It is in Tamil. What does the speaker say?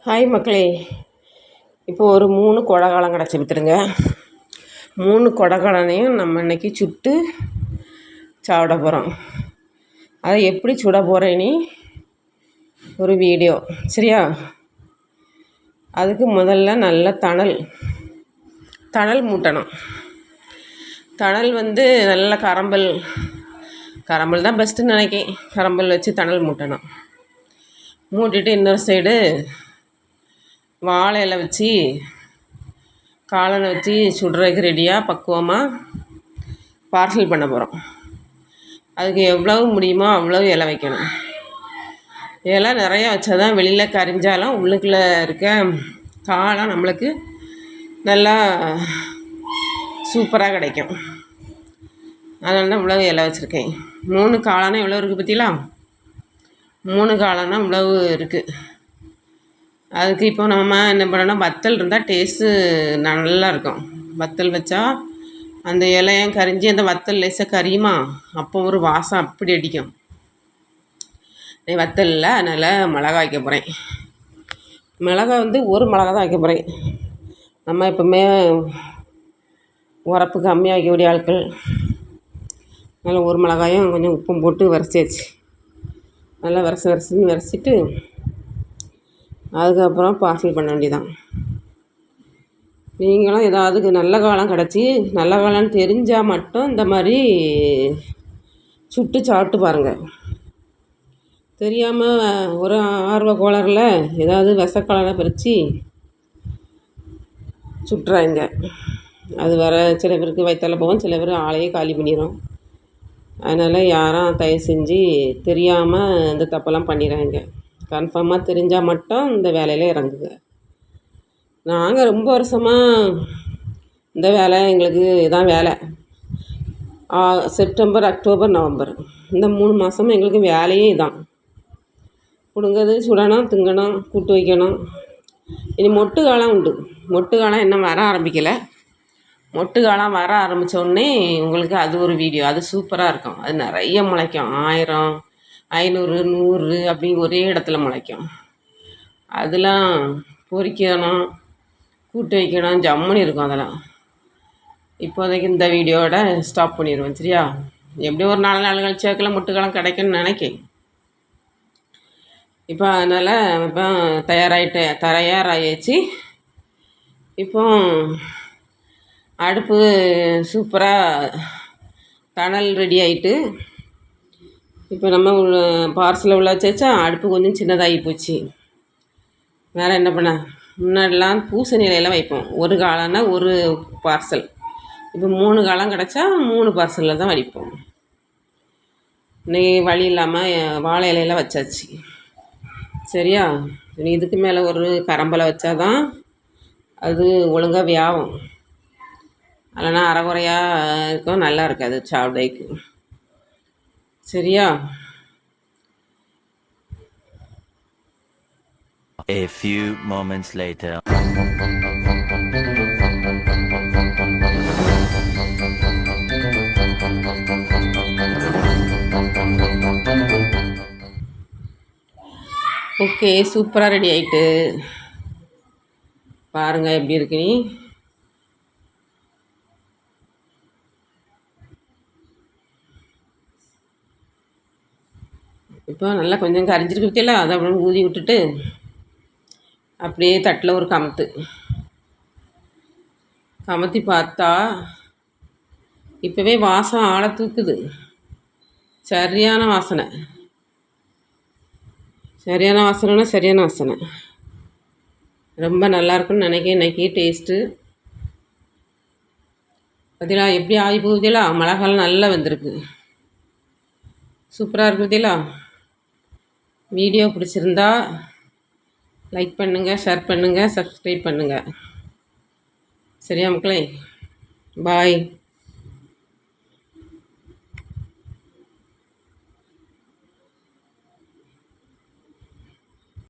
ஹாய் மக்களே, இப்போ ஒரு 3 கொடகாலம் கிடச்சி விற்றுருங்க. 3 கொடகாலனையும் நம்ம இன்றைக்கி சுட்டு சாப்பிட போகிறோம். அதை எப்படி சுட போகிறேன்னு ஒரு வீடியோ, சரியா? அதுக்கு முதல்ல நல்ல தணல் மூட்டணும். தணல் நல்ல கரம்பல் தான் பெஸ்ட்டுன்னு நினைக்கேன். கரம்பல் வச்சு தணல் மூட்டணும். மூட்டிட்டு இன்னொரு சைடு வாழை இலை வச்சு காலனை வச்சு சுடுறதுக்கு ரெடியாக பக்குவமாக பார்சல் பண்ண போகிறோம். அதுக்கு எவ்வளவு முடியுமோ அவ்வளவு இலை வைக்கணும். இலை நிறையா வச்சா தான் வெளியில் கரிஞ்சாலும் உள்ளுக்குள்ளே இருக்க காலம் நம்மளுக்கு நல்லா சூப்பராக கிடைக்கும். அதனால தான் இவ்வளவு இலை வச்சுருக்கேன். 3 காளானா எவ்வளோ இருக்குது பார்த்தீங்களா? 3 காளானா இவ்வளவு இருக்குது. அதுக்கு இப்போ நம்ம என்ன பண்ணோன்னா, வத்தல் இருந்தால் டேஸ்ட்டு நல்லா இருக்கும். வத்தல் வச்சா அந்த இலையும் கரிஞ்சு அந்த வத்தல் லேசாக கரியுமா, அப்போ ஒரு வாசம் அப்படி அடிக்கும். வத்தலில் அதனால் மிளகா வைக்க போகிறேன். மிளகா ஒரு மிளகா தான் வைக்க போகிறேன். நம்ம எப்போவுமே உரப்பு கம்மியாக வைக்கக்கூடிய ஆட்கள். அதனால் ஒரு மிளகாயும் கொஞ்சம் உப்பும் போட்டு வரைச்சாச்சு. நல்லா வரைச்சிட்டு அதுக்கப்புறம் பார்சல் பண்ண வேண்டியதான். நீங்களும் ஏதாவது நல்ல காலம் கிடச்சி நல்ல காலம்னு தெரிஞ்சால் மட்டும் இந்த மாதிரி சுட்டு சாப்பிட்டு பாருங்கள். தெரியாமல் ஒரு ஆர்வ கோளாறில் ஏதாவது விஷக்காலனை பறித்து சுட்டுறாங்க. அது சில பேருக்கு வயிற்றால போகும், சில பேர் ஆளையே காலி பண்ணிடும். அதனால் யாரும் தயவு செஞ்சு தெரியாமல் இந்த தப்பெல்லாம் பண்ணிடுறாங்க. கன்ஃபார்மாக தெரிஞ்சால் மட்டும் இந்த வேலையில் இறங்குங்க. நாங்கள் ரொம்ப வருஷமாக இந்த வேலை எங்களுக்கு இதான் வேலை. செப்டம்பர், அக்டோபர், நவம்பர் இந்த 3 மாதமும் எங்களுக்கு வேலையே இதான். பிடுங்கிறது, சுடணும், திங்கணும், கூட்டு வைக்கணும். இனி மொட்டு காலம் உண்டு. மொட்டு காலம் இன்னும் வர ஆரம்பிக்கலை. மொட்டு காலம் வர ஆரம்பித்தோடனே உங்களுக்கு அது ஒரு வீடியோ, அது சூப்பராக இருக்கும். அது நிறைய முளைக்கும். 1000, 500, 100 அப்படி ஒரே இடத்துல முளைக்கும். அதெல்லாம் பொரிக்கணும், கூட்டு வைக்கணும், ஜம்முன்னு இருக்கும். அதெல்லாம் இப்போதைக்கு இந்த வீடியோவோட ஸ்டாப் பண்ணிடுவேன், சரியா? எப்படியும் ஒரு 4 நாள் கழிச்சு வைக்கல முட்டுக்காலம் கிடைக்குன்னு நினைக்கேன். இப்போ அதனால் இப்போ தயாராகிடுச்சு. இப்போ அடுப்பு சூப்பராக தணல் ரெடி ஆகிட்டு, இப்போ நம்ம பார்சலில் உள்ள வச்சா அடுப்பு கொஞ்சம் சின்னதாகி போச்சு. வேறு என்ன பண்ண, முன்னாடிலாம் பூசணி இலையெல்லாம் வைப்போம். ஒரு காலம்னா ஒரு பார்சல். இப்போ 3 காலம் கிடச்சா 3 பார்சலில் தான் வைப்போம். இன்றைக்கி வழி இல்லாமல் வாழை இலையெல்லாம் வச்சாச்சு, சரியா? இதுக்கு மேலே ஒரு கரம்பலை வச்சா தான் அது ஒழுங்காக வியாகும். இல்லைனா அரைகுறையாக இருக்கும், நல்லா இருக்காது சாப்பிடைக்கு, சரியா? A few moments later. Okay, சூப்பராக ரெடி ஆகிட்டு. பாருங்கள் எப்படி இருக்குன்னு. இப்போ நல்லா கொஞ்சம் கரிஞ்சிருக்கு பற்றியெல்லாம் அதை அப்படியே ஊதி விட்டுட்டு அப்படியே தட்டில் ஒரு கமத்தி பார்த்தா இப்போவே வாசம் ஆளை தூக்குது. சரியான வாசனை. ரொம்ப நல்லாயிருக்குன்னு நினைக்கிறேன். இன்றைக்கி டேஸ்ட்டு பார்த்தீங்களா எப்படி ஆகி போகுதுங்களா? மிளகாலாம் நல்லா வந்திருக்கு, சூப்பராக இருக்குது பார்த்தீங்களா? வீடியோ பிடிச்சிருந்தா லைக் பண்ணுங்கள், ஷேர் பண்ணுங்கள், சப்ஸ்கிரைப் பண்ணுங்கள், சரியா மக்களே? பாய்.